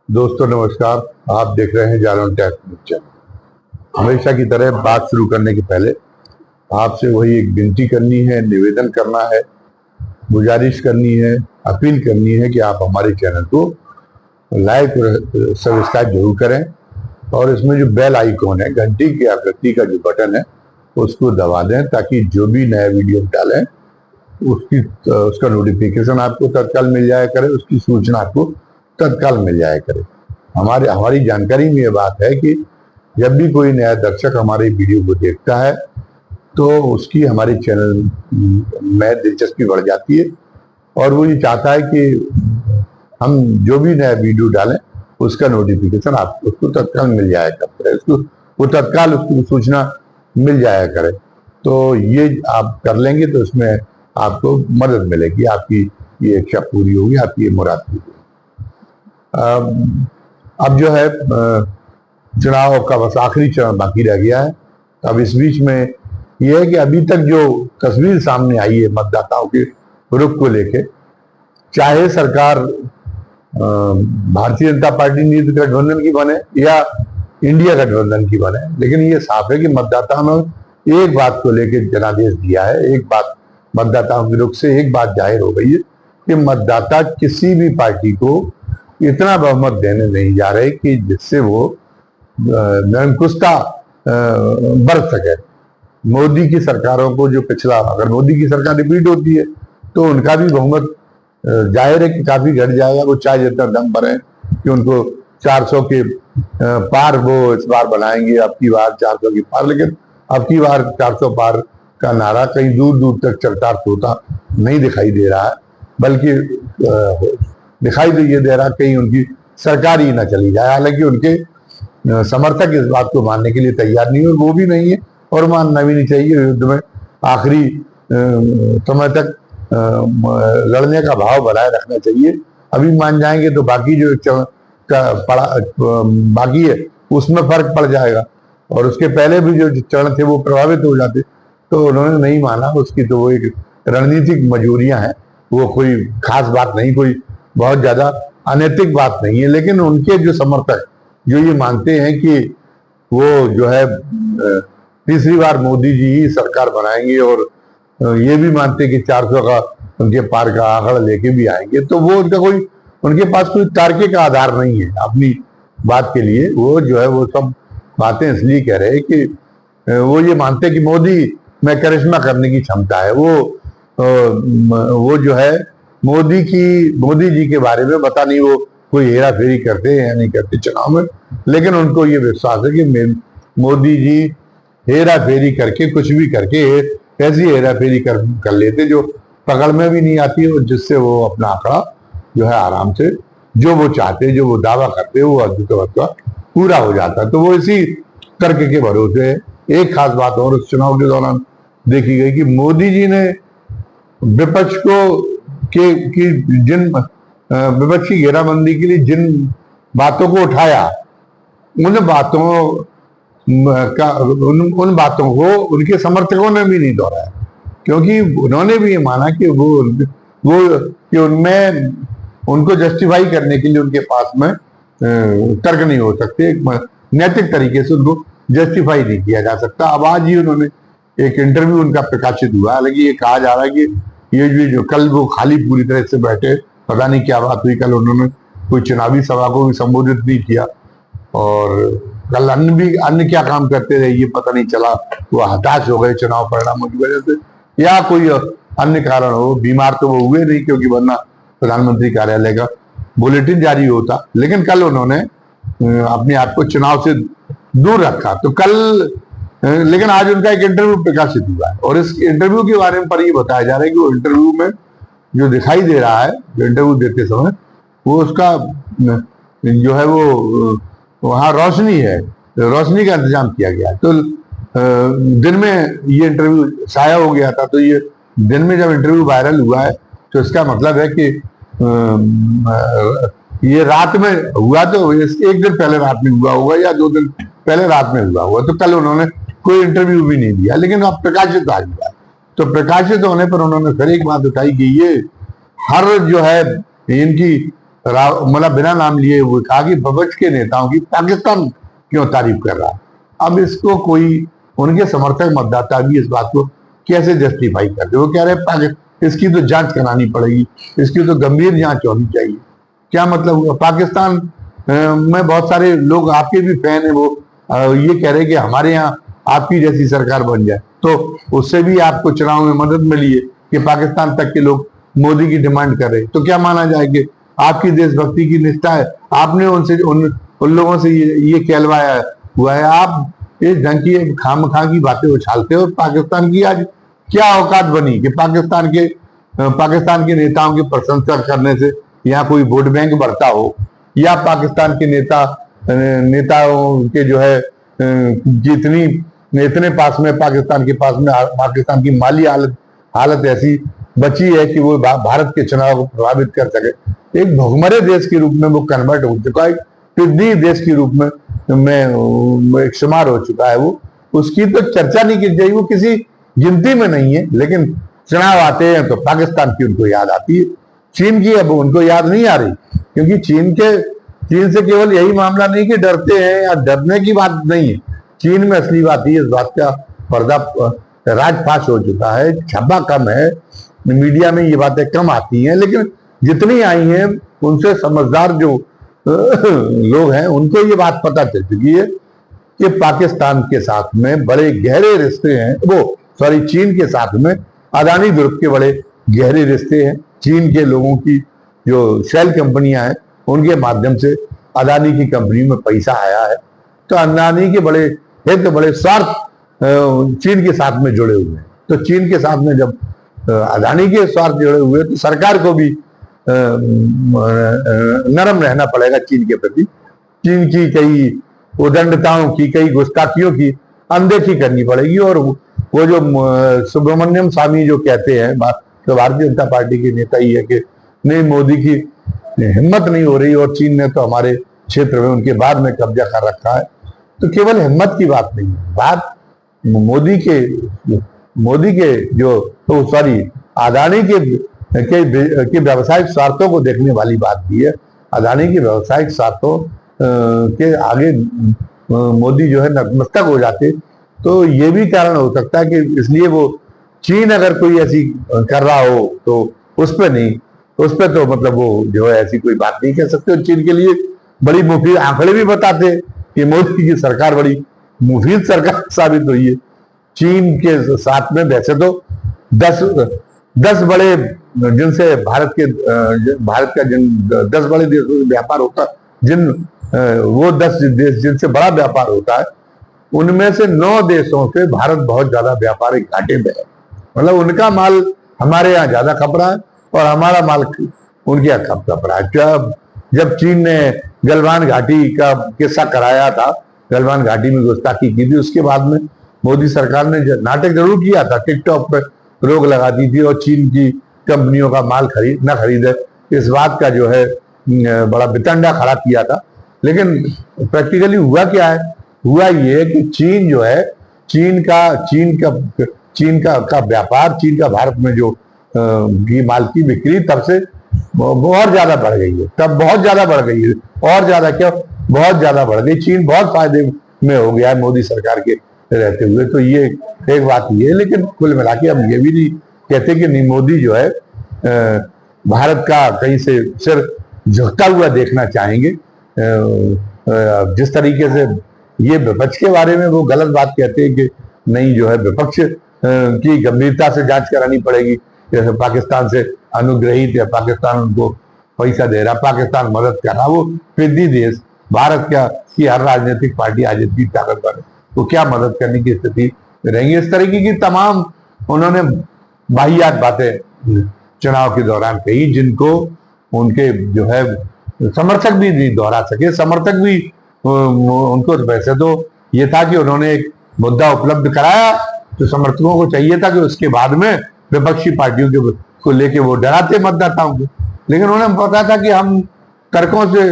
दोस्तों नमस्कार। आप देख रहे हैं जालन टैक्स न्यूज चैनल। हमेशा की तरह बात शुरू करने के पहले आपसे वही एक विनती करनी है, निवेदन करना है, गुजारिश करनी है, अपील करनी है कि आप हमारे चैनल को लाइक सब्सक्राइब जरूर करें और इसमें जो बेल आइकॉन है, घंटी की आकृति का जो बटन है, उसको दबा दें ताकि जो भी नया वीडियो डालें उसका नोटिफिकेशन आपको तत्काल मिल जाया करे, उसकी सूचना आपको तत्काल मिल जाया करे। हमारी जानकारी में ये बात है कि जब भी कोई नया दर्शक हमारे वीडियो को देखता है तो उसकी हमारे चैनल में दिलचस्पी बढ़ जाती है और वो ये चाहता है कि हम जो भी नया वीडियो डालें उसका नोटिफिकेशन आपको उसको तत्काल मिल जाया करे, वो तत्काल उसको सूचना मिल जाया करे। तो ये आप कर लेंगे तो इसमें आपको मदद मिलेगी, आपकी ये इच्छा पूरी होगी, आपकी ये मुराद पूरी होगी। अब जो है चुनाव का बस आखिरी चरण बाकी रह गया है। अब इस बीच में यह है कि अभी तक जो तस्वीर सामने आई है मतदाताओं के रुख को लेके, चाहे सरकार भारतीय जनता पार्टी नीति गठबंधन की बने या इंडिया गठबंधन की बने, लेकिन ये साफ है कि मतदाताओं ने एक बात को लेकर जनादेश दिया है। एक बात मतदाताओं के रुख से एक बात जाहिर हो गई है कि मतदाता किसी भी पार्टी को इतना बहुमत देने नहीं जा रहे कि जिससे वो निरंकुशता बरत सके। मोदी की सरकारों को जो पिछला, अगर मोदी की सरकार रिपीट होती है तो उनका भी बहुमत जाहिर है कि काफी घट जाएगा। वो चाहे जितना दम पर है कि उनको 400 के पार वो इस बार बनाएंगे, अब की बार 400 के पार, लेकिन अब की बार 400 पार का नारा कहीं दूर दूर तक चरितार्थ होता नहीं दिखाई दे रहा है, बल्कि दिखाई तो ये दे रहा कहीं उनकी सरकार ही ना चली जाए। हालांकि उनके समर्थक इस बात को मानने के लिए तैयार नहीं है और वो भी नहीं है और मानना भी नहीं चाहिए। युद्ध में आखिरी समय तक लड़ने का भाव बनाए रखना चाहिए। अभी मान जाएंगे तो बाकी जो बाकी है उसमें फर्क पड़ जाएगा और उसके पहले भी जो चरण थे वो प्रभावित हो जाते। तो उन्होंने नहीं माना, उसकी तो वो एक रणनीतिक मजबूरियां हैं, वो कोई खास बात नहीं, कोई बहुत ज्यादा अनैतिक बात नहीं है। लेकिन उनके जो समर्थक जो ये मानते हैं कि वो जो है तीसरी बार मोदी जी ही सरकार बनाएंगे और ये भी मानते हैं कि 400 का उनके पार का आंकड़ा लेके भी आएंगे, तो वो उनके पास कोई तार्किक आधार नहीं है अपनी बात के लिए। वो जो है वो सब बातें इसलिए कह रहे हैं कि वो ये मानते हैं कि मोदी में करिश्मा करने की क्षमता है। वो जो है मोदी जी के बारे में पता नहीं वो कोई हेरा फेरी करते हैं या नहीं करते चुनाव में, लेकिन उनको ये विश्वास है कि मोदी जी हेरा फेरी करके, कुछ भी करके ऐसी हेरा फेरी कर लेते जो पकड़ में भी नहीं आती और जिससे वो अपना आंकड़ा जो है आराम से जो वो चाहते, जो वो दावा करते, वो अद्भुत पूरा हो जाता। तो वो इसी तर्क के भरोसे एक खास बात और उस चुनाव के दौरान देखी गई कि मोदी जी ने विपक्ष को जिन विपक्ष की घेराबंदी के लिए जिन बातों को उठाया, उन बातों को उनके समर्थकों ने भी नहीं दोहराया, क्योंकि उन्होंने भी ये माना कि कि उनमें उनको जस्टिफाई करने के लिए उनके पास में तर्क नहीं हो सकते, नैतिक तरीके से उनको जस्टिफाई नहीं किया जा सकता। अब आज ही उन्होंने एक इंटरव्यू उनका प्रकाशित हुआ, हालांकि ये कहा जा रहा है कि ये जो कल वो खाली पूरी तरह से बैठे, पता नहीं क्या बात हुई। कल उन्होंने कोई चुनावी सभा को भी संबोधित नहीं किया और कल अन्य क्या काम करते रहे ये पता नहीं चला। वो हताश हो गए चुनाव परिणामों की वजह से या कोई अन्य कारण हो। बीमार तो वो हुए नहीं, क्योंकि वरना प्रधानमंत्री कार्यालय का बुलेटिन जारी होता। लेकिन कल उन्होंने अपने आप को चुनाव से दूर रखा। तो कल लेकिन आज उनका एक इंटरव्यू प्रकाशित हुआ है और इस इंटरव्यू के बारे में पर ये बताया जा रहा है कि वो इंटरव्यू में जो दिखाई दे रहा है, जो इंटरव्यू देते समय, वो उसका जो है वो वहाँ रोशनी है, रोशनी का इंतजाम किया गया है। तो दिन में ये इंटरव्यू शाया हो गया था, तो ये दिन में जब इंटरव्यू वायरल हुआ है तो इसका मतलब है कि ये रात में हुआ, तो एक दिन पहले रात में हुआ होगा या 2 दिन पहले रात में हुआ होगा। तो कल उन्होंने कोई इंटरव्यू भी नहीं दिया, लेकिन अब प्रकाशित आ गया। तो प्रकाशित होने पर उन्होंने फिर एक बात उठाई कि ये हर जो है इनकी मतलब बिना नाम लिए हुए कहा कि विपक्ष के नेताओं की पाकिस्तान क्यों तारीफ कर रहा है। अब इसको कोई उनके समर्थक मतदाता भी इस बात को कैसे जस्टिफाई करते, वो कह रहे इसकी तो जांच करानी पड़ेगी, इसकी तो गंभीर जांच होनी चाहिए। क्या मतलब हुआ? पाकिस्तान में बहुत सारे लोग आपके भी फैन है, वो ये कह रहे कि हमारे यहाँ आपकी जैसी सरकार बन जाए, तो उससे भी आपको चुनाव में मदद मिली है कि पाकिस्तान तक के लोग मोदी की डिमांड कर रहे, तो क्या माना जाए कि आपकी देशभक्ति की निष्ठा है? आपने उनसे उन लोगों से ये कहलवाया हुआ है। आप इस ढंग की खामखा की बातें उछालते हो। पाकिस्तान की आज क्या औकात बनी कि पाकिस्तान के नेताओं की प्रशंसा करने से यहाँ कोई वोट बैंक बढ़ता हो, या पाकिस्तान के नेताओं के जो है जितनी इतने पास में पाकिस्तान की माली हालत ऐसी बची है कि वो भारत के चुनाव को प्रभावित कर सके। एक भुखमरे देश के रूप में वो कन्वर्ट हो चुका है, टिड्डी देश के रूप में एक शुमार हो चुका है। वो उसकी तो चर्चा नहीं की जाएगी, वो किसी गिनती में नहीं है। लेकिन चुनाव आते हैं तो पाकिस्तान की उनको याद आती है, चीन की अब उनको याद नहीं आ रही, क्योंकि चीन से केवल यही मामला नहीं कि डरते हैं या डरने की बात नहीं है। चीन में असली बात ही इस बात का पर्दा राजफाश हो चुका है, छब्बा कम है, मीडिया में ये बातें कम आती हैं, लेकिन जितनी आई हैं उनसे समझदार जो लोग हैं उनको ये बात पता चल चुकी है कि पाकिस्तान के साथ में बड़े गहरे रिश्ते हैं। चीन के साथ में अदानी ग्रुप के बड़े गहरे रिश्ते हैं। चीन के लोगों की जो शेल कंपनियां हैं उनके माध्यम से अदानी की कंपनी में पैसा आया है, तो अदानी के बड़े हित, बड़े स्वार्थ चीन के साथ में जुड़े हुए हैं। तो चीन के साथ में जब अदानी के स्वार्थ जुड़े हुए तो सरकार को भी नरम रहना पड़ेगा चीन के प्रति। चीन की कई उदंडताओं की, कई गुस्ताखियों की अनदेखी करनी पड़ेगी। और वो जो सुब्रमण्यम स्वामी जो कहते हैं, तो भारतीय जनता पार्टी के नेता ही है कि नहीं, मोदी की हिम्मत नहीं हो रही और चीन ने तो हमारे क्षेत्र में उनके बाद में कब्जा कर रखा है। तो केवल हिम्मत की बात नहीं है, बात मोदी के जो अदानी के व्यावसायिक स्वार्थों को देखने वाली बात भी है। अदानी के व्यावसायिक स्वार्थों के आगे मोदी जो है नतमस्तक हो जाते, तो ये भी कारण हो सकता है कि इसलिए वो चीन अगर कोई ऐसी कर रहा हो तो उस पर तो मतलब वो जो है ऐसी कोई बात नहीं कह सकते। चीन के लिए बड़ी मुफीद आंकड़े भी बताते हैं कि मोदी की सरकार बड़ी मुफीद सरकार साबित हुई है। चीन के साथ में वैसे तो 10 बड़े जिनसे भारत का जिन 10 बड़े देशों से व्यापार होता, वो 10 देश जिनसे बड़ा व्यापार होता है, उनमें से 9 देशों से भारत बहुत ज्यादा व्यापारिक घाटे में है। मतलब उनका माल हमारे यहाँ ज्यादा खप रहा है और हमारा माल उनके यहाँ कम खप रहा है। जब चीन ने गलवान घाटी का किस्सा कराया था, गलवान घाटी में गुस्ताखी की थी, उसके बाद में मोदी सरकार ने नाटक जरूर किया था, टिकटॉक पर रोक लगा दी थी और चीन की कंपनियों का माल न खरीदे, इस बात का जो है बड़ा वितंडा खड़ा किया था। लेकिन प्रैक्टिकली हुआ क्या है? हुआ ये कि चीन जो है, चीन का व्यापार, चीन का भारत में जो माल की बिक्री तब से बहुत ज्यादा बढ़ गई है। तब बहुत ज्यादा बढ़ गई है, और ज्यादा क्या, बहुत ज्यादा बढ़ गई। चीन बहुत फायदे में हो गया है मोदी सरकार के रहते हुए, तो ये एक बात ये है। लेकिन कुल मिला के हम ये भी नहीं कहते कि नहीं, मोदी जो है भारत का कहीं से सिर झुकता हुआ देखना चाहेंगे। जिस तरीके से ये विपक्ष के बारे में वो गलत बात कहते हैं कि नहीं, जो है विपक्ष की गंभीरता से जांच करानी पड़ेगी, जैसे पाकिस्तान से अनुग्रहित या पाकिस्तान उनको पैसा दे रहा, पाकिस्तान मदद कर रहा, वो फिद्दी देश भारत की हर राजनीतिक पार्टी आज इतनी ताकतवर है, वो क्या मदद करने की स्थिति रहेंगी। इस तरीके की तमाम उन्होंने वाहियात बातें चुनाव के दौरान कही, जिनको उनके जो है समर्थक भी नहीं दोहरा सके। समर्थक भी उनको वैसे तो ये था कि उन्होंने एक मुद्दा उपलब्ध कराया, तो समर्थकों को चाहिए था कि उसके बाद में विपक्षी पार्टियों को लेके वो डराते मतदाताओं को। लेकिन उन्हें पता था कि हम तर्कों से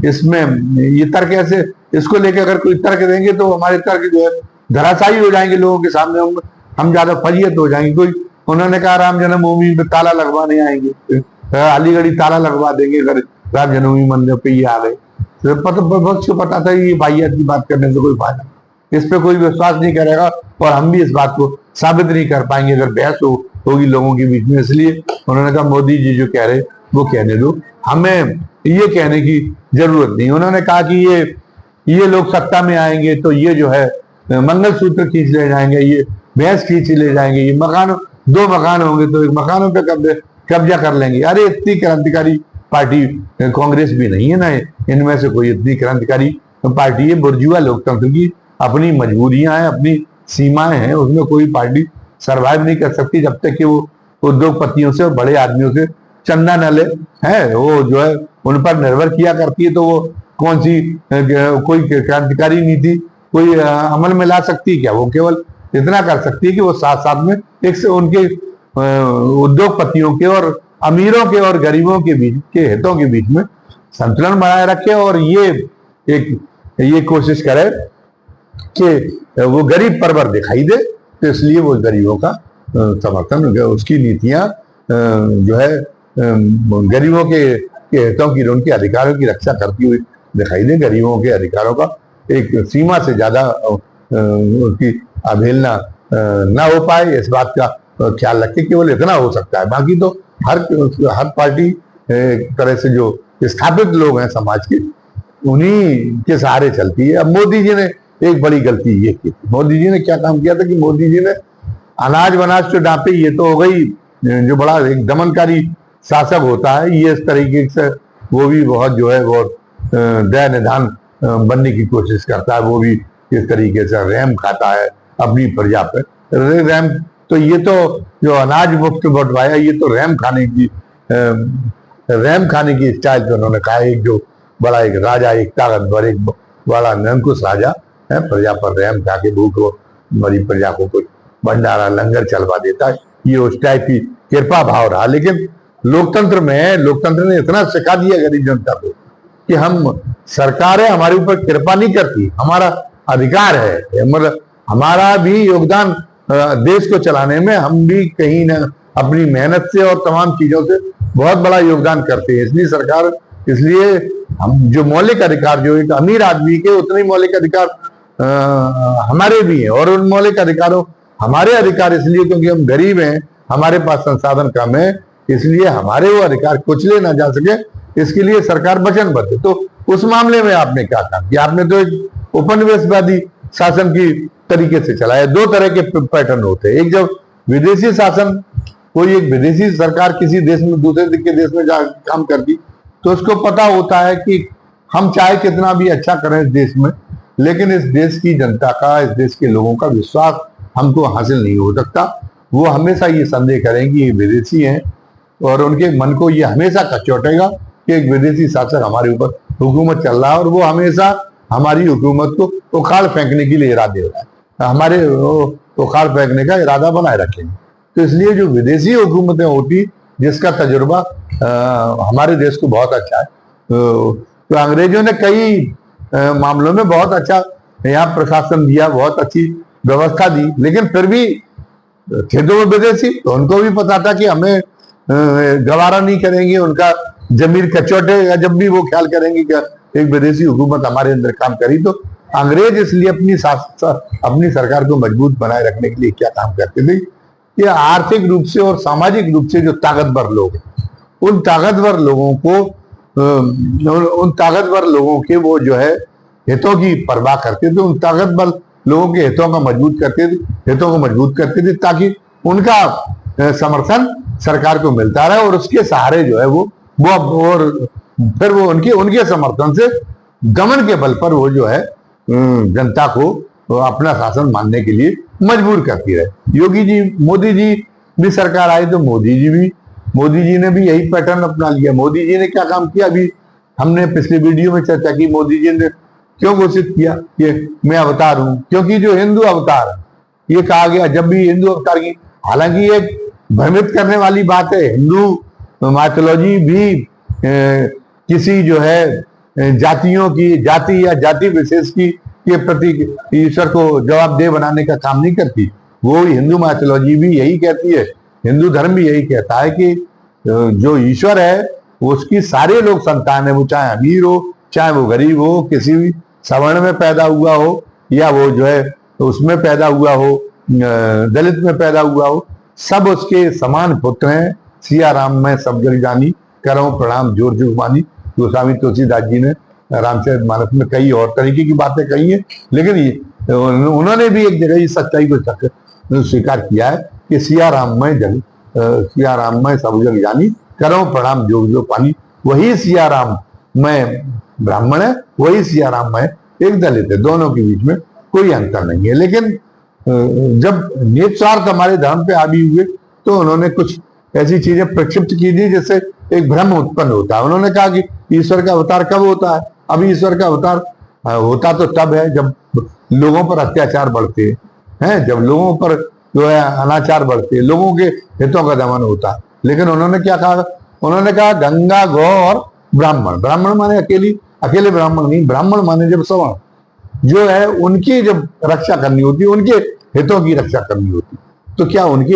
इसमें ये तर्क ऐसे, इसको लेकर अगर कोई तर्क देंगे तो हमारे तर्क जो है धराशायी हो जाएंगे लोगों के सामने, हम ज्यादा फजीयत हो जाएंगे। कोई उन्होंने कहा राम जन्मभूमि में ताला लगवाने आएंगे, अलीगढ़ी ताला लगवा देंगे अगर राम जन्मभूमि मंदिर पे ये आ गए, तो विपक्ष को पता था ये वाहियात की बात करने से कोई फायदा, इस पे कोई विश्वास नहीं करेगा और हम भी इस बात को साबित नहीं कर पाएंगे अगर बहस होगी लोगों के बीच में। इसलिए उन्होंने कहा मोदी जी जो कह रहे वो कहने दो, हमें ये कहने की जरूरत नहीं। उन्होंने कहा कि ये लोग सत्ता में आएंगे तो ये जो है मंगलसूत्र खींच ले जाएंगे, ये भैंस खींच ले जाएंगे, ये मकान, 2 मकान होंगे तो एक मकानों पे कब्जा कर लेंगे। अरे इतनी क्रांतिकारी पार्टी कांग्रेस भी नहीं है ना, इनमें से कोई इतनी क्रांतिकारी पार्टी है। बुर्जुआ लोकतंत्र की अपनी मजबूरियां हैं, अपनी सीमाएं हैं, उसमें कोई पार्टी सरवाइव नहीं कर सकती जब तक कि वो उद्योगपतियों से और बड़े आदमियों से चंदा न ले है, वो जो है उन पर निर्भर किया करती है। तो वो कौन सी कोई क्रांतिकारी नीति कोई अमल में ला सकती है क्या? वो केवल इतना कर सकती है कि वो साथ साथ में एक से उनके उद्योगपतियों के और अमीरों के और गरीबों के बीच के हितों के बीच में संतुलन बनाए रखे और ये कोशिश करे कि वो गरीब परवर दिखाई दे। तो इसलिए वो गरीबों का समर्थन, उसकी नीतियां जो है गरीबों के हितों की, उनके अधिकारों की रक्षा करती हुई दिखाई दे। गरीबों के अधिकारों का एक सीमा से ज्यादा उसकी अवहेलना ना हो पाए, इस बात का ख्याल रखे, केवल इतना हो सकता है। बाकी तो हर पार्टी तरह से जो स्थापित लोग हैं समाज के, उन्हीं के सहारे चलती है। अब मोदी जी ने एक बड़ी गलती ये की, मोदी जी ने क्या काम किया था कि मोदी जी ने अनाज वनाज तो डांपे, ये तो हो गई, जो बड़ा एक दमनकारी शासक होता है ये इस तरीके से वो भी बहुत जो है वो दया निधान बनने की कोशिश करता है, वो भी इस तरीके से रहम खाता है अपनी प्रजा पे। रहम तो ये तो जो अनाज मुफ्त बंटवाया ये तो रहम खाने की स्टाइल पे उन्होंने कहा। एक जो बड़ा एक राजा, एक ताकतवर, एक बड़ा निरंकुश राजा है, प्रजा पर रहम खा के भूख मरी प्रजा को कोई भंडारा लंगर चलवा देता है, ये उस टाइप की कृपा भाव रहा। लेकिन लोकतंत्र ने इतना सिखा दिया गरीब जनता को कि हम सरकारें हमारे ऊपर कृपा नहीं करती, हमारा अधिकार है, मतलब हमारा भी योगदान देश को चलाने में, हम भी कहीं ना अपनी मेहनत से और तमाम चीजों से बहुत बड़ा योगदान करते हैं। इसलिए हम जो मौलिक अधिकार, जो एक अमीर आदमी के उतने मौलिक अधिकार हमारे भी हैं, और उन मौलिक अधिकारों हमारे अधिकार इसलिए क्योंकि हम गरीब हैं, हमारे पास संसाधन कम है, इसलिए हमारे वो अधिकार कुचले ना जा सके, इसके लिए सरकार वचनबद्ध है। तो उस मामले में आपने क्या काम किया? आपने तो एक उपनिवेशवादी शासन की तरीके से चलाया। 2 तरह के पैटर्न होते हैं, एक जब विदेशी शासन, कोई एक विदेशी सरकार किसी देश में दूसरे के देश में जा काम करती, तो उसको पता होता है कि हम चाहे कितना भी अच्छा करें इस देश में, लेकिन इस देश की जनता का, इस देश के लोगों का विश्वास हमको हासिल नहीं हो सकता। वो हमेशा ये संदेह करें कि ये विदेशी हैं और उनके मन को ये हमेशा कचोटेगा कि एक विदेशी शासक हमारे ऊपर हुकूमत चल रहा है और वो हमेशा हमारी हुकूमत को उखाड़ फेंकने के लिए इरादे हो रहा है, हमारे उखाड़ फेंकने का इरादा बनाए रखेंगे। तो इसलिए जो विदेशी हुकूमतें होती जिसका तजुर्बा हमारे देश को बहुत अच्छा है, तो अंग्रेजों ने कई मामलों में बहुत अच्छा यहाँ प्रशासन दिया, बहुत अच्छी व्यवस्था दी, लेकिन फिर भी थे तो विदेशी, तो उनको भी पता था कि हमें गवारा नहीं करेंगे, उनका जमीर कचौटेगा जब भी वो ख्याल करेंगे कि एक विदेशी हुकूमत हमारे अंदर काम करी। तो अंग्रेज इसलिए अपनी सरकार को मजबूत बनाए रखने के लिए क्या काम करते थे कि आर्थिक रूप से और सामाजिक रूप से जो ताकतवर लोग हैं, उन ताकतवर लोगों के वो जो है हितों की परवाह करते थे, उन ताकतवर लोगों के हितों को मजबूत करते थे ताकि उनका समर्थन सरकार को मिलता रहे और उसके सहारे जो है वो और फिर वो उनके समर्थन से दमन के बल पर वो जो है जनता को अपना शासन मानने के लिए मजबूर करती रहे। योगी जी, मोदी जी भी सरकार आई तो मोदी जी ने भी यही पैटर्न अपना लिया। मोदी जी ने क्या काम किया, अभी हमने पिछले वीडियो में चर्चा की, मोदी जी ने क्यों घोषित किया कि मैं अवतार हूं, क्योंकि जो हिंदू अवतार है ये कहा गया जब भी हिंदू अवतार की, हालांकि एक भ्रमित करने वाली बात है, हिंदू माइथोलॉजी भी किसी जो है जातियों की, जाति या जाति विशेष की के प्रति ईश्वर को जवाबदेह बनाने का काम नहीं करती। वो हिंदू माइथोलॉजी भी यही कहती है, हिंदू धर्म भी यही कहता है कि जो ईश्वर है उसकी सारे लोग संतान है, वो चाहे अमीर हो चाहे वो गरीब हो, किसी भी सवर्ण में पैदा हुआ हो या वो जो है उसमें पैदा हुआ हो, दलित में पैदा हुआ हो, सब उसके समान पुत्र हैं। सिया राम में सब जग जानी, करो प्रणाम जोर जुग मानी। गोस्वामी तुलसीदास जी ने रामचरितमानस में कई और तरीके की बातें कही है, लेकिन उन्होंने भी एक जगह इस सच्चाई को स्वीकार किया है कि सिया राम में सब जग जानी, करो प्रणाम जोग जुग पानी। वही सिया राम में ब्राह्मण है, वही सिया राम में एक दलित है, दोनों के बीच में कोई अंतर नहीं है। लेकिन जब नेत स्वार्थ हमारे धर्म पे हावी हुए तो उन्होंने कुछ ऐसी चीजें प्रक्षिप्त की थी जिससे एक भ्रम उत्पन्न होता है। उन्होंने कहा कि ईश्वर का अवतार कब होता है? अभी ईश्वर का अवतार होता तो तब है जब लोगों पर अत्याचार बढ़ते हैं, जब लोगों पर जो है अनाचार बढ़ते हैं, लोगों के हितों का दमन होता है। लेकिन उन्होंने क्या कहा? उन्होंने कहा गंगा, गौ और ब्राह्मण। ब्राह्मण माने अकेले ब्राह्मण नहीं, ब्राह्मण माने जब सवर्ण जो है उनकी जब रक्षा करनी होती है, उनके हितों की रक्षा करनी होती। तो क्या उनके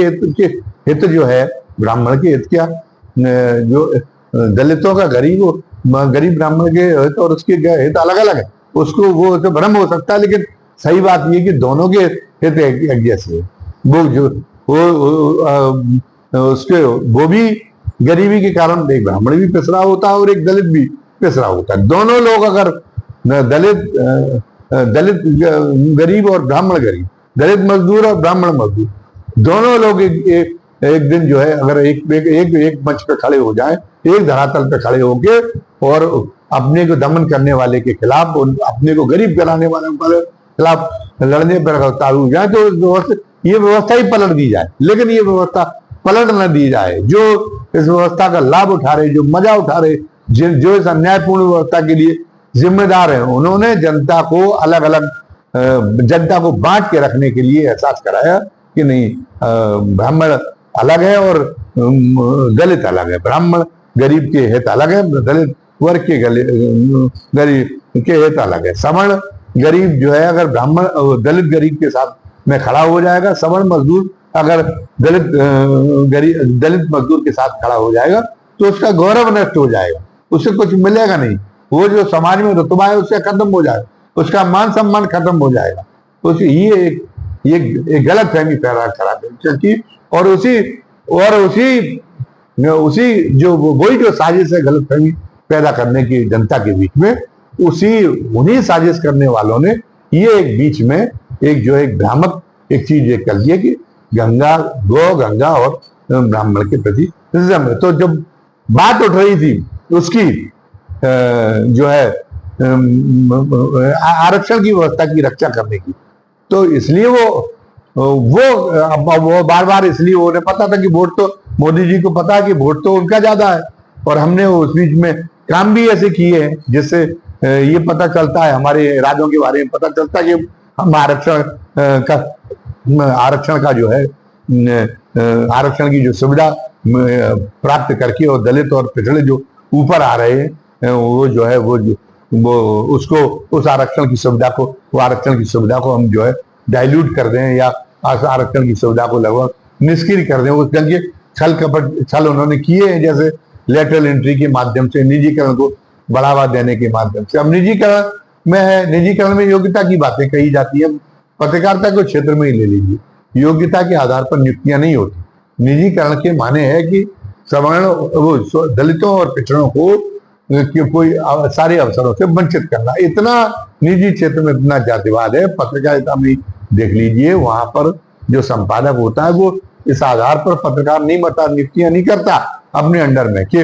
हित जो है, ब्राह्मण के हित क्या, जो दलितों का गरीब ब्राह्मण के हित और उसके हित अलग अलग है, उसको वो तो भ्रम हो सकता है। लेकिन सही बात ये कि दोनों के हित एक जैसे है। वो भी गरीबी के कारण एक ब्राह्मण भी पिस रहा होता है और एक दलित भी पिस रहा होता है। दोनों लोग अगर दलित गरीब और ब्राह्मण गरीब, दलित मजदूर और ब्राह्मण मजदूर, दोनों लोग एक दिन जो है अगर एक मंच पे खड़े हो जाए, एक धरातल पे खड़े होके और अपने को दमन करने वाले के खिलाफ, अपने को गरीब कराने वाले के खिलाफ लड़ने पर उतारू हो जाए, तो ये व्यवस्था ही पलट दी जाए। लेकिन ये व्यवस्था पलट न दी जाए। जो इस व्यवस्था का लाभ उठा रहे, जो मजा उठा रहे, जो इस अन्यायपूर्ण व्यवस्था के लिए जिम्मेदार है, उन्होंने जनता को अलग अलग जनता को बांट के रखने के लिए एहसास कराया कि नहीं, ब्राह्मण अलग है और दलित अलग है, ब्राह्मण गरीब के हित अलग है, दलित वर्ग के गरीब के हित अलग है। सवर्ण गरीब जो है अगर ब्राह्मण दलित गरीब के साथ में खड़ा हो जाएगा, सवर्ण मजदूर अगर दलित मजदूर के साथ खड़ा हो जाएगा तो उसका गौरव नष्ट हो जाएगा, उससे कुछ मिलेगा नहीं। वो जो समाज में रुतबा है उससे खत्म हो जाएगा, उसका मान सम्मान खत्म हो जाएगा। तो ये एक गलत फहमी पैदा करा क्योंकि और उसी जो वही जो साजिश है गलत फहमी पैदा करने की जनता के बीच में, उन्हीं साजिश करने वालों ने ये एक बीच में एक भ्रामक एक चीज ये कर दिया कि गंगा और ब्राह्मण के प्रति। तो जब बात उठ रही थी उसकी जो है आरक्षण की व्यवस्था की रक्षा करने की, तो इसलिए वो बार बार इसलिए उन्हें पता था कि वोट तो मोदी जी को पता है कि वोट तो उनका ज्यादा है, और हमने उस बीच में काम भी ऐसे किए हैं जिससे ये पता चलता है, हमारे राज्यों के बारे में पता चलता है कि हम आरक्षण का जो है आरक्षण की जो सुविधा प्राप्त करके और दलित और पिछड़े जो ऊपर आ रहे हैं वो जो है वो उसको उस आरक्षण की सुविधा को हम जो है डाइल्यूट कर दें या आरक्षण की सुविधा को लगभग निष्क्रिय कर दें। उस ढंग के छल उन्होंने किए हैं, जैसे लेटरल एंट्री के माध्यम से, निजीकरण को बढ़ावा देने के माध्यम से। अब निजीकरण में योग्यता की बातें कही जाती है। पत्रकारिता को क्षेत्र में ही ले लीजिए, योग्यता के आधार पर नियुक्तियां नहीं होती। निजीकरण के माने है कि सवर्ण दलितों और पिछड़ों को कोई सारे अवसरों से वंचित करना। इतना निजी क्षेत्र में इतना जातिवाद है। पत्रकारिता में देख लीजिए, वहां पर जो संपादक होता है वो इस आधार पर पत्रकार नियुक्तियां नहीं करता अपने अंडर में कि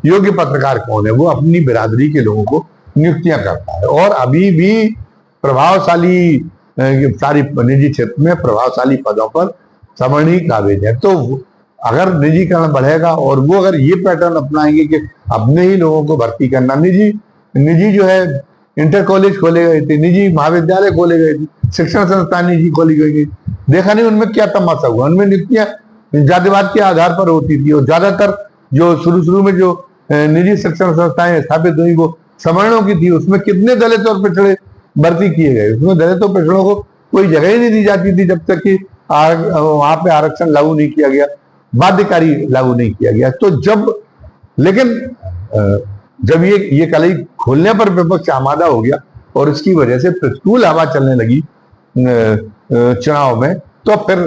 योग्य पत्रकार कौन है, वो अपनी बिरादरी के लोगों को नियुक्तियां करता है। और अभी भी प्रभावशाली सारी निजी क्षेत्र में प्रभावशाली पदों पर सवर्ण ही काबिज है। तो अगर निजीकरण बढ़ेगा और वो अगर ये पैटर्न अपनाएंगे कि अपने ही लोगों को भर्ती करना, निजी जो है इंटर कॉलेज खोले गए थे, निजी महाविद्यालय खोले गए थे, शिक्षण संस्थान निजी खोली गई थी, देखा नहीं उनमें क्या तमाशा हुआ। उनमें नियुक्तियां जातिवाद के आधार पर होती थी और ज्यादातर जो शुरू में जो निजी शिक्षण संस्थाएं स्थापित हुई वो सवर्णों की थी। उसमें कितने दलित और पिछड़े भर्ती किए गए, उसमें दलित और पिछड़ों को कोई जगह ही नहीं दी जाती थी जब तक कि वहां पे आरक्षण लागू नहीं किया गया, बाध्यकारी लागू नहीं किया गया। तो जब लेकिन जब ये कलई खोलने पर विपक्ष आमादा हो गया और उसकी वजह से प्रतिकूल हवा चलने लगी चुनाव में, तो फिर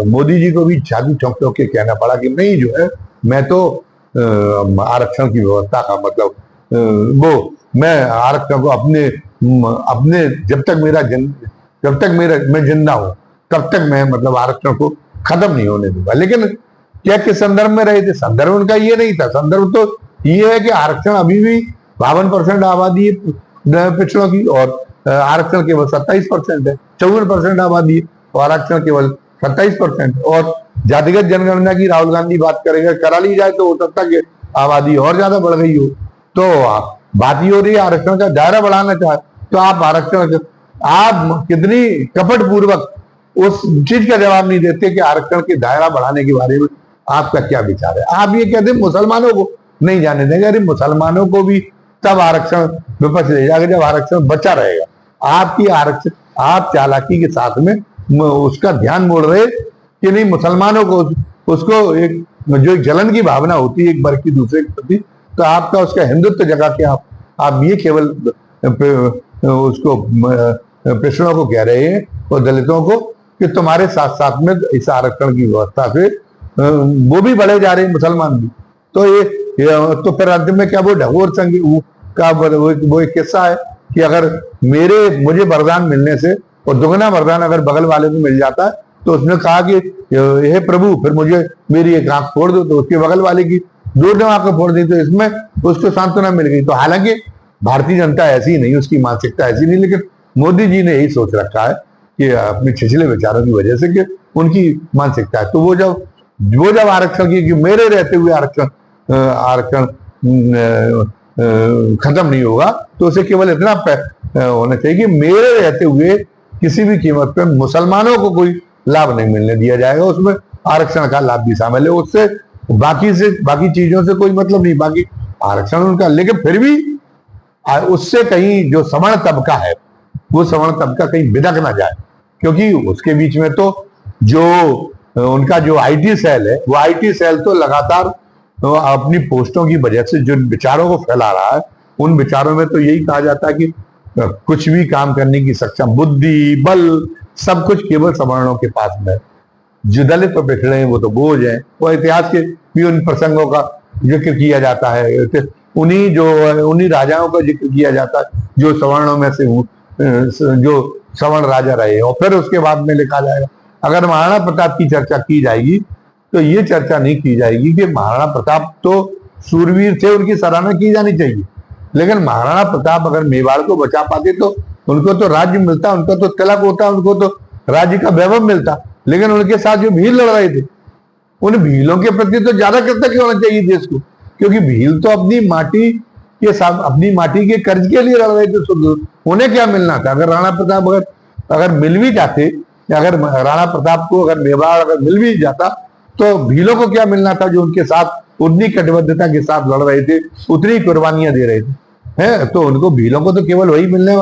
मोदी जी को भी छाती ठोक ठोक के कहना पड़ा कि नहीं, जो है मैं तो आरक्षण की व्यवस्था का मतलब वो मैं आरक्षण को अपने जब तक मैं जिंदा हूं तब तक मैं मतलब आरक्षण को खत्म नहीं होने दूंगा। लेकिन क्या किस संदर्भ में रहे थे? संदर्भ उनका ये नहीं था। संदर्भ तो ये है कि आरक्षण अभी भी 52% आबादी है पिछड़ों की और आरक्षण केवल 27% है। 54% आबादी है और आरक्षण केवल 27%। और जातिगत जनगणना की राहुल गांधी बात करेंगे, करा ली जाए तो हो सकता है कि आबादी और ज्यादा बढ़ गई हो। तो बात ये हो रही है आरक्षण का दायरा बढ़ाना चाहे तो आप आरक्षण आप कितनी कपट पूर्वक उस चीज का जवाब नहीं देते कि आरक्षण के दायरा बढ़ाने के बारे में आपका क्या विचार है। आप ये कहते हैं मुसलमानों को नहीं जाने देंगे। अरे मुसलमानों को भी तब आरक्षण विपक्ष ले जाएगा जब आरक्षण बचा रहेगा। आपकी आरक्षण आप चालाकी के साथ में उसका ध्यान मोड़ रहे कि नहीं, मुसलमानों को उसको एक जो एक जलन की भावना होती है एक वर्ग की दूसरे के प्रति, तो आपका उसका हिंदुत्व जगह के आप ये केवल उसको पिछड़ों को कह रहे हैं और दलितों को कि तुम्हारे साथ साथ में इस आरक्षण की व्यवस्था से वो भी बढ़े जा रहे हैं, मुसलमान भी। तो ये तो फिर अंत में क्या वो ढगोर संघ का वो एक किस्सा है कि अगर मुझे वरदान मिलने से और दुगना वरदान अगर बगल वाले को मिल जाता है तो उसने कहा कि हे प्रभु फिर मुझे मेरी एक आंख फोड़ दो, तो उसके बगल वाले की दो आंखें फोड़ दी। तो इसमें उसको सांत्वना मिल गई। तो हालांकि भारतीय जनता ऐसी ही नहीं, उसकी मानसिकता ऐसी नहीं, लेकिन मोदी जी ने यही सोच रखा है कि अपने छिछले विचारों की वजह से कि उनकी मानसिकता है। तो वो जब आरक्षण की मेरे रहते हुए आरक्षण खत्म नहीं होगा तो उसे केवल इतना होना चाहिए कि मेरे रहते हुए किसी भी कीमत पर मुसलमानों को कोई लाभ नहीं मिलने दिया जाएगा। उसमें आरक्षण का लाभ भी शामिल है। उससे बाकी चीजों से कोई मतलब नहीं, बाकी आरक्षण उनका। लेकिन फिर भी उससे कहीं जो सवर्ण तबका है वो सवर्ण तबका कहीं बिदक ना जाए, क्योंकि उसके बीच में तो जो उनका जो आईटी सेल है वो आईटी सेल तो लगातार अपनी पोस्टों की वजह से जो विचारों को फैला रहा है, उन विचारों में तो यही कहा जाता है कि कुछ भी काम करने की सक्षम बुद्धि बल सब कुछ केवल सवर्णों के पास में। जो दलित और पिछड़े हैं वो तो बोझ है। वो इतिहास के भी उन प्रसंगों का जिक्र किया जाता है, उन्हीं राजाओं का जिक्र किया जाता है जो सवर्णों में से जो सवर्ण राजा रहे। और फिर उसके बाद में लिखा जाएगा, अगर महाराणा प्रताप की चर्चा की जाएगी तो ये चर्चा नहीं की जाएगी कि महाराणा प्रताप तो सूरवीर थे, उनकी सराहना की जानी चाहिए, लेकिन महाराणा प्रताप अगर मेवाड़ को बचा पाते तो उनको तो राज्य मिलता, उनको तो तिलक होता, उनको तो राज्य का वैभव मिलता। लेकिन उनके साथ जो भील लड़ रहे थे उन भीलों के प्रति तो ज्यादा कृतज्ञ होना चाहिए देश को, क्योंकि भील तो अपनी माटी के कर्ज के लिए लड़ रहे थे। उन्हें क्या मिलना था? अगर राणा प्रताप अगर मिल भी जाते, अगर राणा प्रताप को अगर मेवाड़ अगर मिल भी जाता तो भीलों को क्या मिलना था जो उनके साथ उतनी कटिबद्धता के साथ लड़ रहे थे, उतनी कुर्बानियां दे रहे थे। है तो उनको भीलों को तो केवल वही मिलने,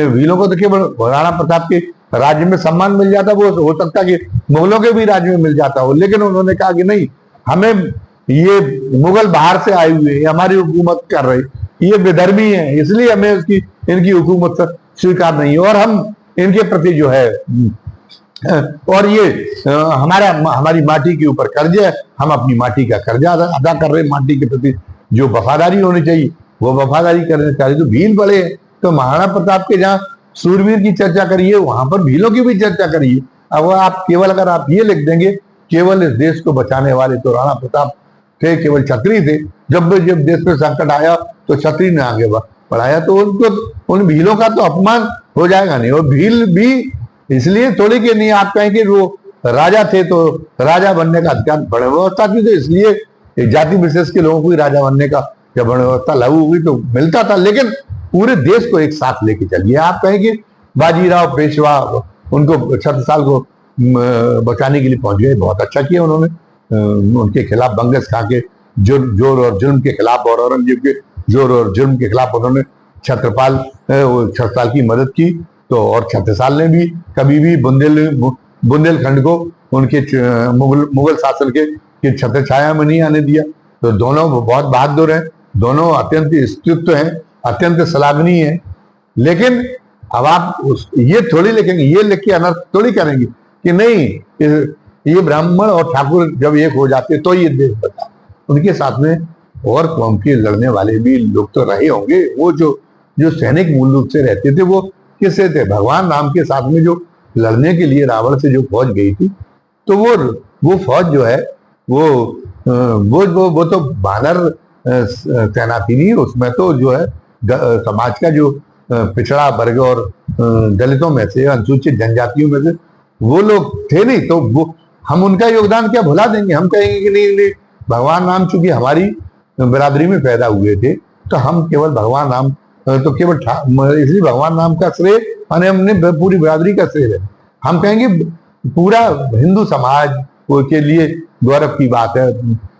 भीलों को तो केवल राणा प्रताप के राज्य में सम्मान मिल जाता। वो हो सकता कि मुगलों के भी राज्य में मिल जाता हो, लेकिन उन्होंने कहा कि नहीं, हमें ये मुगल बाहर से आए हुए हैं, हमारी हुकूमत कर रहे, ये विधर्मी है, इसलिए हमें इनकी हुकूमत स्वीकार नहीं है और हम इनके प्रति जो है और ये हमारी माटी के ऊपर कर्ज है, हम अपनी माटी का कर्जा अदा कर रहे हैं। माटी के प्रति जो वफादारी होनी चाहिए वो वफादारी करने चाहिए। तो भील बड़े हैं, तो महाराणा प्रताप के जहाँ सूरवीर की चर्चा करिए वहां पर भीलों की भी चर्चा करिए। अब आप केवल अगर आप ये लिख देंगे केवल इस देश को बचाने वाले तो राणा प्रताप थे, केवल छत्री थे, जब देश पे संकट आया तो छत्री ने आगे बढ़ाया, तो उन भीलों का तो अपमान हो जाएगा नहीं। और भील भी इसलिए थोड़ी कि नहीं आप कहें कि वो राजा थे तो राजा बनने का अधिकार बड़े व्यवस्था थी, तो इसलिए जाति विशेष के लोगों को ही राजा बनने का जब बड़े व्यवस्था लागू हुई तो मिलता था। लेकिन पूरे देश को एक साथ लेके चलिए। आप कहें कि बाजीराव पेशवा उनको छत्रसाल को बचाने के लिए पहुंच गए, बहुत अच्छा किया उन्होंने। उनके खिलाफ बंगस खा के जोर और जुल्म के खिलाफ और औरंगजेब के जोर और जुल्म के खिलाफ उन्होंने छत्रसाल की मदद की। तो और छत्रसाल ने भी कभी भी बुंदेलखंड को उनके मुगल शासन के छत्र छाया में नहीं आने दिया। तो दोनों बहुत बहादुर हैं, दोनों अत्यंत स्तुत्य हैं, अत्यंत श्लाघनीय हैं। लेकिन अब आप ये थोड़ी लिखेंगे, ये लिख के अनर्थ थोड़ी करेंगे कि नहीं ये ब्राह्मण और ठाकुर जब एक हो जाते तो ये देश बचा। उनके साथ में और कौम के लड़ने वाले भी लोग तो रहे होंगे। वो जो सैनिक मूल रूप से रहते थे वो किससे थे? भगवान राम के साथ में जो लड़ने के लिए रावण से जो फौज गई थी, तो वो फौज जो है वो तो बानर सेना थी नहीं। उसमें तो जो है समाज का जो पिछड़ा वर्ग और दलितों में से, अनुसूचित जनजातियों में से वो लोग थे नहीं। तो वो हम उनका योगदान क्या भुला देंगे? हम कहेंगे कि नहीं भगवान राम चूंकि हमारी बिरादरी में पैदा हुए थे तो हम केवल भगवान राम तो केवल इसलिए भगवान राम का श्रेय हमने पूरी बिरादरी का श्रेय है। हम कहेंगे पूरा हिंदू समाज के लिए गौरव की बात है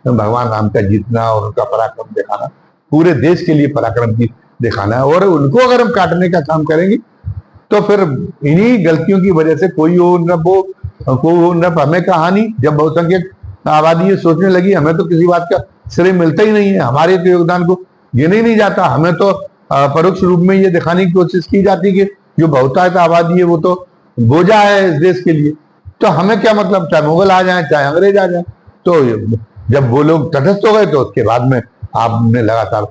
भगवान राम का जीतना और उनका पराक्रम दिखाना, पूरे देश के लिए पराक्रम की दिखाना है। और उनको अगर हम काटने का काम करेंगे तो फिर इन्हीं गलतियों की वजह से कोई न हमें कहानी। जब बहुसंख्यक आबादी ये सोचने लगी हमें तो किसी बात का श्रेय मिलता ही नहीं है, हमारे तो योगदान को गिना ही नहीं जाता, हमें तो परोक्ष रूप में ये दिखाने की कोशिश की जाती कि जो बहुतायत आबादी है वो तो बोझा है इस देश के लिए। तो हमें क्या मतलब, चाहे मुगल आ जाए चाहे अंग्रेज आ जाए। तो जब वो लोग तटस्थ हो गए तो उसके बाद में आपने लगातार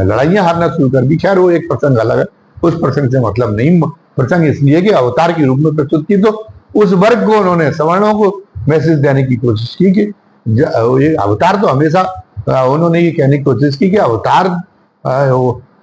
लड़ाइयां हारना शुरू कर दी। खैर वो एक प्रसंग अलग है, उस प्रसंग से मतलब नहीं। प्रसंग इसलिए कि अवतार के रूप में प्रस्तुत की तो उस वर्ग को उन्होंने, सवर्णों को मैसेज देने की कोशिश की कि ये अवतार तो हमेशा उन्होंने ये कहने की कोशिश की कि अवतार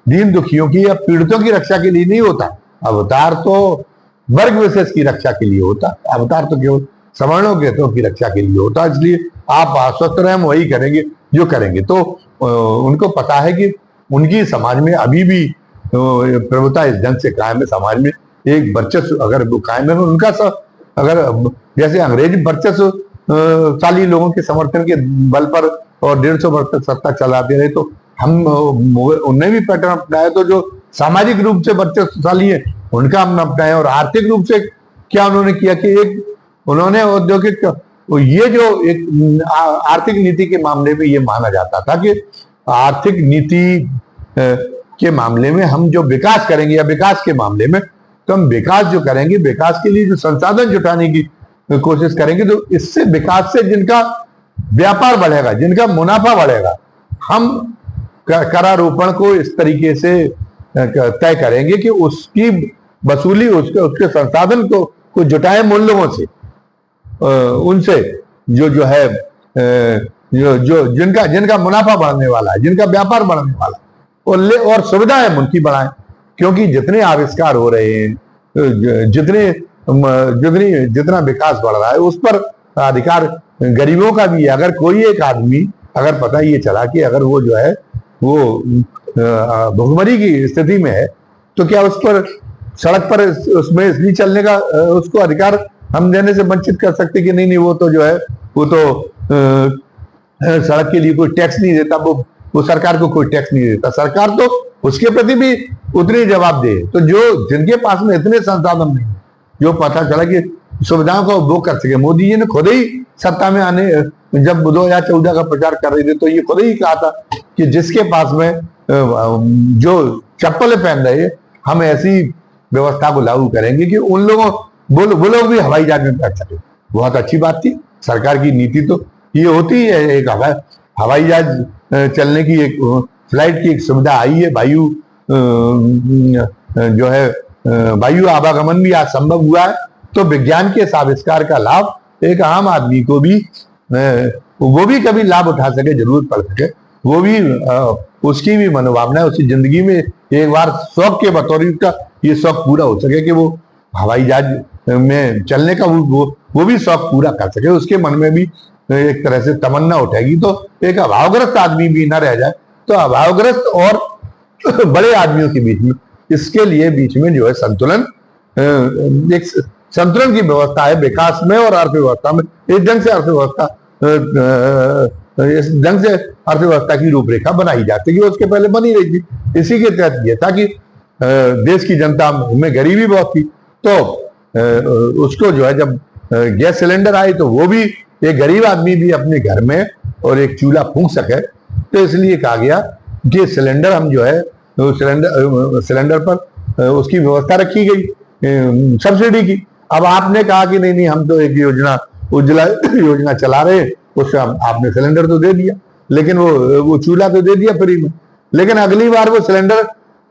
दीन दुखियों की या पीड़ितों की रक्षा के लिए नहीं होता, अवतार तो वर्ग विशेष की रक्षा के लिए होता, अवतार तो केवल सवर्णों के हितों की रक्षा के लिए होता। इसलिए आप आश्वस्त रहे, हम वही करेंगे जो करेंगे। तो उनको पता है कि उनकी समाज में अभी भी प्रभुता इस ढंग से कायम है, समाज में एक वर्चस्व अगर कायम है उनका अगर जैसे अंग्रेज वर्चस्व शाली लोगों के समर्थन के बल पर और 150 वर्ष तक सत्ता चलाते रहे, तो हम उन्हें भी पैटर्न अपनाया। तो जो सामाजिक रूप से वर्चस्वशाली है उनका हमने अपनाया। और आर्थिक रूप से क्या उन्होंने किया कि एक उन्होंने औद्योगिक, ये जो एक आर्थिक नीति के मामले में ये माना जाता था कि आर्थिक नीति के मामले में हम जो विकास करेंगे या विकास के मामले में तो हम विकास जो करेंगे, विकास के लिए जो संसाधन जुटाने की कोशिश करेंगे, तो इससे विकास से जिनका व्यापार बढ़ेगा, जिनका मुनाफा बढ़ेगा, हम करारोपण को इस तरीके से तय करेंगे कि उसकी वसूली उसके संसाधन को जुटाए मूल्यों से, उनसे जो है जो जिनका मुनाफा बढ़ने वाला है, जिनका व्यापार बढ़ने वाला है, और सुविधाएं उनकी बढ़ाएं। क्योंकि जितने आविष्कार हो रहे हैं, जितना विकास बढ़ रहा है उस पर अधिकार गरीबों का भी है। अगर कोई एक आदमी, अगर पता ये चला कि अगर वो जो है वो भुखमरी की स्थिति में है तो क्या उस पर सड़क पर उसमें इसलिए चलने का उसको अधिकार हम देने से वंचित कर सकते कि नहीं वो तो जो है वो तो सड़क के लिए कोई टैक्स नहीं देता, वो सरकार को कोई टैक्स नहीं देता, सरकार तो उसके प्रति भी उतनी जवाबदेह है। तो जो जिनके पास में इतने संसाधन नहीं, जो पता चला कि सुविधाओं का उपभोग कर सके, मोदी जी ने खुद ही सत्ता में आने जब 2014 का प्रचार कर रहे थे तो ये खुद ही कहा था कि जिसके पास में जो चप्पल पहन रहे, हम ऐसी व्यवस्था को लागू करेंगे कि उन लोगों वो लोग भी हवाई जहाज में बैठ सके। बहुत अच्छी बात थी। सरकार की नीति तो ये होती है, एक हवाई जहाज चलने की, एक फ्लाइट की एक सुविधा आई है। वायु जो है वायु आवागमन भी आज संभव हुआ है। तो विज्ञान के इस आविष्कार का लाभ एक आम आदमी को भी, वो भी कभी लाभ उठा सके, जरूरत पड़ सके, वो भी उसकी भी मनोभावना है, उसकी जिंदगी में एक बार शौक के बतौर का ये शौक पूरा हो सके कि वो हवाई जहाज में चलने का वो भी शौक पूरा कर सके, उसके मन में भी एक तरह से तमन्ना उठेगी। तो एक अभावग्रस्त आदमी भी ना रह जाए। तो अभावग्रस्त और बड़े आदमियों के बीच में, इसके लिए बीच में जो है संतुलन, एक संतुलन की व्यवस्था है विकास में और अर्थव्यवस्था में। इस ढंग से अर्थव्यवस्था की रूपरेखा बनाई जाती है, उसके पहले बनी रही थी। इसी के तहत यह था कि देश की जनता में गरीबी बहुत थी, तो उसको जो है जब गैस सिलेंडर आए तो वो भी एक गरीब आदमी भी अपने घर में और एक चूल्हा फूंक सके, तो इसलिए कहा गया कि सिलेंडर हम जो है सिलेंडर पर उसकी व्यवस्था रखी गई सब्सिडी की। अब आपने कहा कि नहीं नहीं हम तो एक योजना उज्ज्वला योजना चला रहे हैं, उससे आपने सिलेंडर तो दे दिया, लेकिन वो चूल्हा तो दे दिया फ्री में, लेकिन अगली बार वो सिलेंडर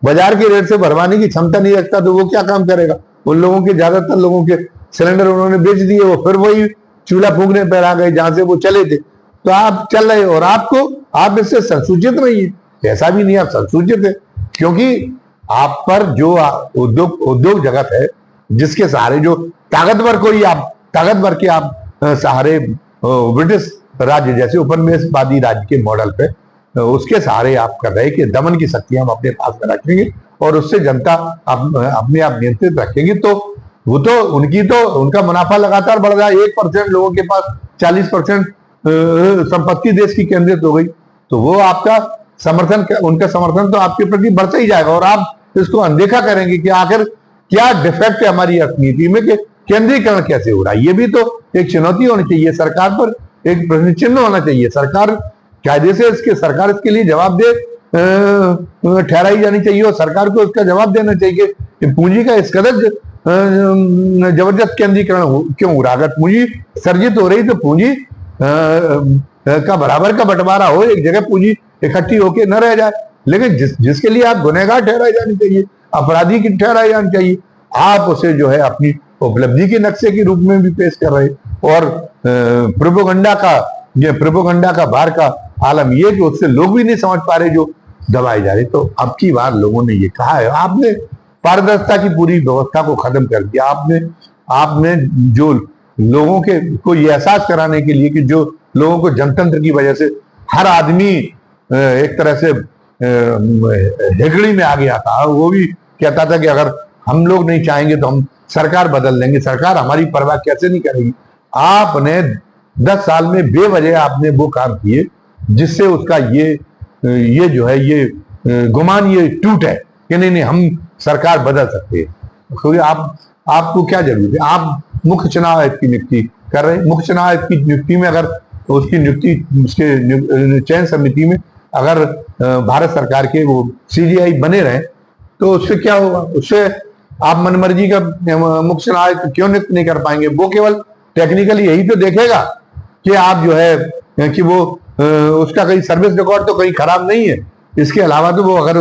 बाजार के रेट से भरवाने की क्षमता नहीं रखता, तो वो क्या काम करेगा? उन लोगों के, ज्यादातर लोगों के सिलेंडर उन्होंने बेच दिए, वो फिर वही चूल्हा फूंकने पर आ गए जहां से वो चले थे। तो आप चल रहे और आप इससे संसूचित नहीं है, ऐसा भी नहीं आप संसूचित है, क्योंकि आप पर जो उद्योग जगत है जिसके सहारे जो ताकतवर के आप सहारे ब्रिटिश राज्य जैसे उपनिवेशवादी राज्य के मॉडल पे उसके सहारे आप कर रहे कि दमन की शक्तियां हम अपने पास में रखेंगे और उससे जनता अपने आप नियंत्रित रखेंगे, तो वो तो उनका मुनाफा लगातार बढ़ रहा है। 1% लोगों के पास 40% संपत्ति देश की केंद्रित हो गई, तो वो आपका उनका समर्थन तो आपके प्रति बढ़ता ही जाएगा और आप इसको अनदेखा करेंगे कि आखिर क्या डिफेक्ट है हमारी अर्थनीति में कि केंद्रीकरण कैसे हो रहा है। ये भी तो एक चुनौती होनी चाहिए, सरकार पर एक प्रश्न चिन्ह होना चाहिए। सरकार कायदे से सरकार इसके लिए जवाबदेह ठहराई जानी चाहिए और सरकार को इसका जवाब देना चाहिए कि पूंजी का इस कदर जबरदस्त केंद्रीकरण क्यों हो रहा। अगर पूंजी सर्जित हो रही तो पूंजी का बराबर का बंटवारा हो, एक जगह पूंजी इकट्ठी होके न रह जाए। लेकिन जिसके लिए आप गुनहगार ठहराए जानी चाहिए, अपराधी की ठहराए जानी चाहिए, आप उसे जो है अपनी उपलब्धि के नक्शे के रूप में भी पेश कर रहे और प्रोपोगंडा का बाहर का आलम ये कि उससे लोग भी नहीं समझ पा रहे जो दबाए जा रहे। तो अब की बार लोगों ने ये कहा है, आपने पारदर्शिता की पूरी व्यवस्था को खत्म कर दिया। आपने जो लोगों के को ये एहसास कराने के लिए कि जो लोगों को जनतंत्र की वजह से हर आदमी एक तरह से हेगड़ी में आ गया था, वो भी कहता था कि अगर हम लोग नहीं चाहेंगे तो हम सरकार बदल देंगे, सरकार हमारी परवाह कैसे नहीं करेगी। आपने 10 साल में बेवजह आपने वो काम किए जिससे उसका ये जो है ये गुमान ये टूट है कि नहीं हम सरकार बदल सकते हैं। क्योंकि आपको क्या जरूरत है? आप मुख्य चुनाव आयुक्त की नियुक्ति कर रहे हैं, मुख्य चुनाव आयुक्त की नियुक्ति में अगर उसकी नियुक्ति उसके चयन समिति में अगर भारत सरकार के वो सीजीआई बने रहे तो उससे क्या होगा? उससे आप मनमर्जी का मुख्य चुनाव आयुक्त क्यों नियुक्त नहीं कर पाएंगे? वो केवल टेक्निकली यही तो देखेगा कि आप जो है कि वो उसका कहीं सर्विस रिकॉर्ड तो कहीं खराब नहीं है। इसके अलावा तो वो अगर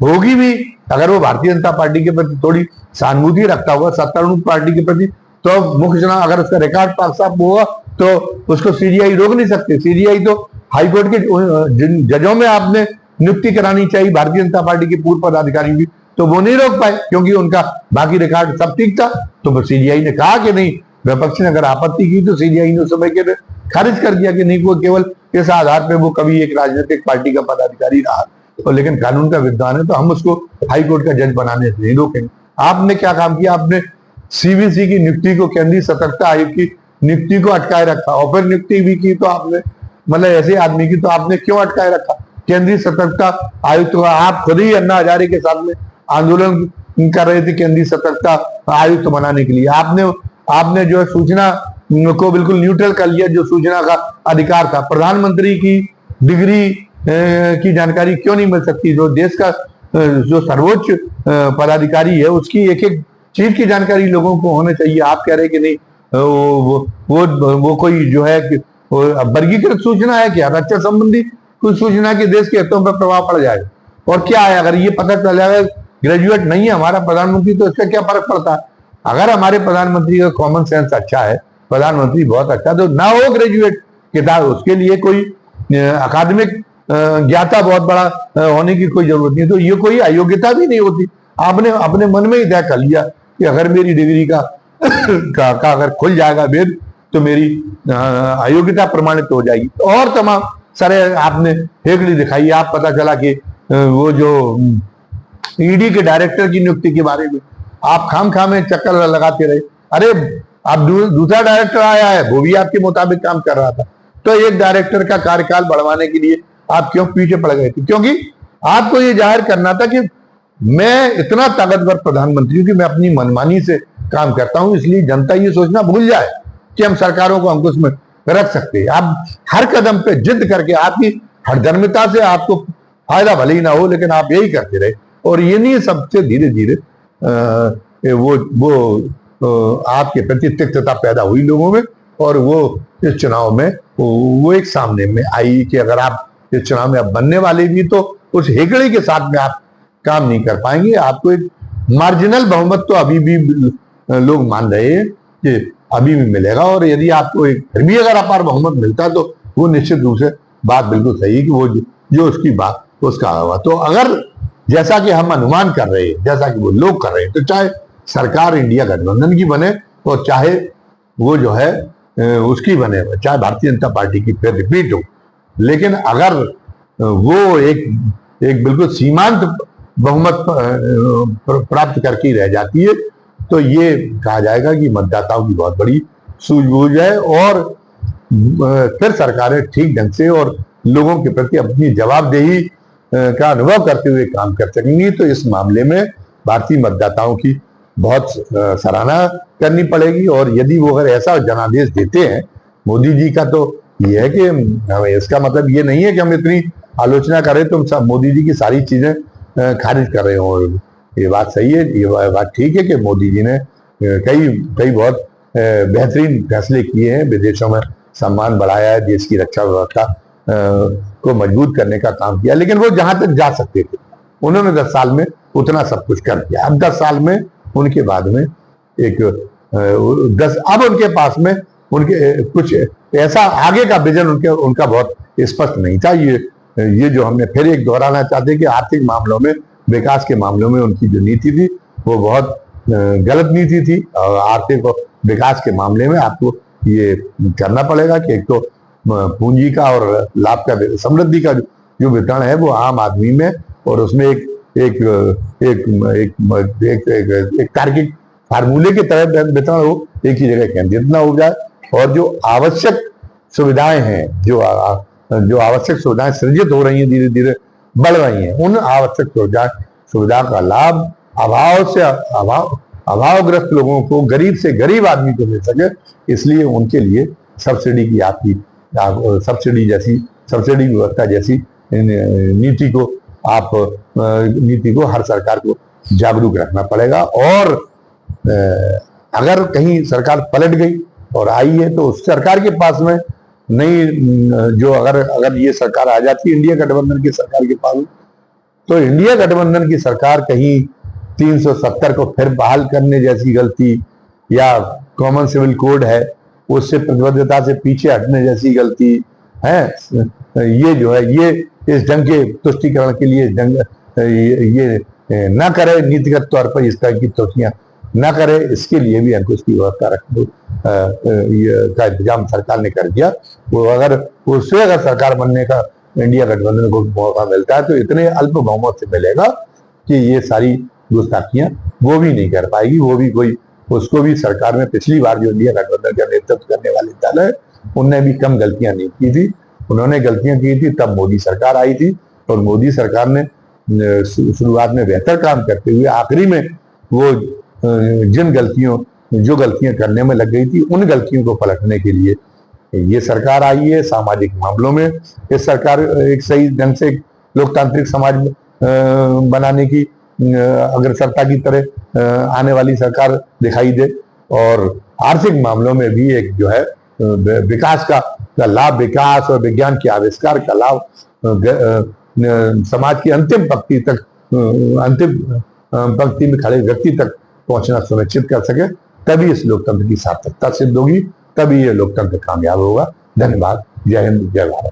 होगी भी, अगर वो भारतीय जनता पार्टी के प्रति थोड़ी सहानुभूति रखता होगा, सत्तारूढ़ पार्टी के प्रति, तो मुख्य चुनाव अगर उसका रिकॉर्ड साफ होगा तो उसको सीजीआई रोक नहीं सकते। सीजीआई तो हाईकोर्ट के जिन जजों में आपने नियुक्ति करानी चाहिए भारतीय जनता पार्टी के पूर्व पदाधिकारी की, तो वो नहीं रोक पाए क्योंकि उनका बाकी रिकॉर्ड सब ठीक था। तो सीजीआई ने कहा कि नहीं, विपक्ष ने अगर आपत्ति की तो सीजीआई ने उस समय के खारिज कर दिया कि नहीं, वो केवल इस आधार पे वो कभी एक राजनीतिक पार्टी का पदाधिकारी रहा तो, लेकिन कानून का विद्वान है तो हम उसको हाईकोर्ट का जज बनाने से नहीं रोकेंगे। आपने क्या काम किया? आपने सीवीसी की नियुक्ति को, केंद्रीय सतर्कता आयोग की नियुक्ति को अटकाए रखा और फिर नियुक्ति भी की तो आपने मतलब ऐसे आदमी की तो आपने क्यों अटकाए रखा? केंद्रीय सतर्कता आयुक्त तो आप खुद ही अन्ना हजारे के साथ में आंदोलन कर रहे थे केंद्रीय सतर्कता आयुक्त बनाने के लिए। आपने जो है सूचना को बिल्कुल न्यूट्रल कर लिया, जो सूचना का अधिकार था। प्रधानमंत्री की डिग्री की जानकारी क्यों नहीं मिल सकती? जो देश का जो सर्वोच्च पदाधिकारी है उसकी एक एक चीज की जानकारी लोगों को होना चाहिए। आप कह रहे कि नहीं वो कोई जो है वर्गीकृत सूचना है क्या? रक्षा संबंधी कुछ सूचना के देश के हितों पर प्रभाव पड़ जाएगा। और क्या है, अगर ये पता चल जाएगा ग्रेजुएट नहीं है हमारा प्रधानमंत्री तो इसका क्या फर्क पड़ता है? अगर हमारे प्रधानमंत्री का कॉमन सेंस अच्छा है, प्रधानमंत्री बहुत अच्छा, तो ना हो ग्रेजुएट किताब, उसके लिए कोई अकादमिक ज्ञाता बहुत बड़ा होने की कोई जरूरत नहीं। तो ये कोई अयोग्यता भी नहीं होती। आपने अपने मन में ही तय कर लिया कि अगर मेरी डिग्री का अगर खुल जाएगा वेद तो मेरी अयोग्यता प्रमाणित हो जाएगी। और तमाम सारे आपने हेगड़ी दिखाई। आप पता चला कि वो जो ईडी के डायरेक्टर की नियुक्ति के बारे में आप खाम में चक्कर लगाते रहे। अरे आप दूसरा डायरेक्टर आया है, वो भी आपके मुताबिक काम कर रहा था, तो एक डायरेक्टर का कार्यकाल बढ़वाने के लिए आप क्यों पीछे पड़ गए थे? क्योंकि आपको ये जाहिर करना था कि मैं इतना ताकतवर प्रधानमंत्री हूं कि मैं अपनी मनमानी से काम करता हूं, इसलिए जनता ये सोचना भूल जाए कि हम सरकारों को अंकुश में रख सकते हैं। आप हर कदम पे जिद करके, आपकी हठधर्मिता से आपको फायदा भले ही ना हो, लेकिन आप यही करते रहे, और ये नहीं सबसे धीरे धीरे वो आपके प्रति तिक्तता पैदा हुई लोगों में, और वो इस चुनाव में वो एक सामने में आई कि अगर आप इस चुनाव में अब बनने वाले भी तो उस हेकड़े के साथ में आप काम नहीं कर पाएंगे। आपको एक मार्जिनल बहुमत तो अभी भी लोग मान रहे हैं कि अभी भी मिलेगा, और यदि आपको एक फिर भी अगर अपार बहुमत मिलता है तो वो निश्चित रूप से बात बिल्कुल सही है कि वो जो उसकी बात उसका होगा। तो अगर जैसा कि हम अनुमान कर रहे हैं, जैसा कि वो लोग कर रहे हैं, तो चाहे सरकार इंडिया गठबंधन की बने और चाहे वो जो है उसकी बने, चाहे भारतीय जनता पार्टी की फिर रिपीट हो, लेकिन अगर वो एक बिल्कुल सीमांत बहुमत प्राप्त करके रह जाती है तो ये कहा जाएगा कि मतदाताओं की बहुत बड़ी सूझबूझ है, और फिर सरकारें ठीक ढंग से और लोगों के प्रति अपनी जवाबदेही का अनुभव करते हुए काम कर सकेंगी। तो इस मामले में भारतीय मतदाताओं की बहुत सराहना करनी पड़ेगी, और यदि वो अगर ऐसा जनादेश देते हैं मोदी जी का, तो ये है कि इसका मतलब ये नहीं है कि हम इतनी आलोचना कर रहे तो मोदी जी की सारी चीजें खारिज कर रहे हो। और ये बात सही है, ये बात ठीक है कि मोदी जी ने कई बहुत बेहतरीन फैसले किए हैं, विदेशों में सम्मान बढ़ाया है, देश की रक्षा व्यवस्था को मजबूत करने का काम किया, लेकिन वो जहां तक जा सकते थे उन्होंने 10 साल में उतना सब कुछ कर दिया। अब 10 साल में उनके बाद में अब उनके पास में उनके कुछ ऐसा आगे का विजन उनका बहुत स्पष्ट नहीं था। ये जो हमने फिर एक दोहराना चाहते कि आर्थिक मामलों में, विकास के मामलों में उनकी जो नीति थी वो बहुत गलत नीति थी। और आर्थिक और विकास के मामले में आपको ये करना पड़ेगा कि एक तो पूंजी का और लाभ का, समृद्धि का जो वितरण है वो आम आदमी में, और उसमें एक तार्किक फार्मूले की तरह वितरण हो, एक ही जगह केंद्रित ना हो जाए, और जो आवश्यक सुविधाएं हैं, जो आवश्यक सुविधाएं सृजित हो रही हैं, धीरे धीरे बढ़ रही हैं, उन आवश्यक सुविधा का लाभ अभावग्रस्त लोगों को, गरीब से गरीब आदमी को मिल सके, इसलिए उनके लिए सब्सिडी की सब्सिडी व्यवस्था जैसी नीति को हर सरकार को जागरूक रखना पड़ेगा। और अगर कहीं सरकार पलट गई और आई है तो उस सरकार के पास में नहीं, जो अगर ये सरकार आ जाती है इंडिया गठबंधन की सरकार के पास, तो इंडिया गठबंधन की सरकार कहीं 370 को फिर बहाल करने जैसी गलती, या कॉमन सिविल कोड है उससे प्रतिबद्धता से पीछे हटने जैसी गलती है, ये जो है ये इस जंग के तुष्टीकरण के लिए ये न करे, नीतिगत तौर पर इस तरह की त्रुटियां न करे, इसके लिए भी अंकुश की व्यवस्था का इंतजाम सरकार ने कर दिया। वो अगर सरकार बनने का इंडिया गठबंधन को मौका मिलता है तो इतने अल्प बहुमत से मिलेगा कि ये सारी गुस्ताखियां वो भी नहीं कर पाएगी। वो भी उसको भी सरकार में पिछली बार जो इंडिया गठबंधन का नेतृत्व करने वाले दल है उनने भी कम गलतियां नहीं की थी। उन्होंने गलतियां की थी तब मोदी सरकार आई थी, और मोदी सरकार ने शुरुआत में बेहतर काम करते हुए आखिरी में वो जो गलतियां करने में लग गई थी उन गलतियों को पलटने के लिए ये सरकार आई है। सामाजिक मामलों में ये सरकार एक सही ढंग से लोकतांत्रिक समाज बनाने की अग्रसरता की तरह आने वाली सरकार दिखाई दे, और आर्थिक मामलों में भी एक जो है विकास का लाभ, विकास और विज्ञान के आविष्कार का लाभ समाज की अंतिम पंक्ति में खड़े व्यक्ति तक पहुंचना सुनिश्चित कर सके, तभी इस लोकतंत्र की सार्थकता सिद्ध होगी, तभी ये लोकतंत्र कामयाब होगा। धन्यवाद। जय हिंद, जय भारत।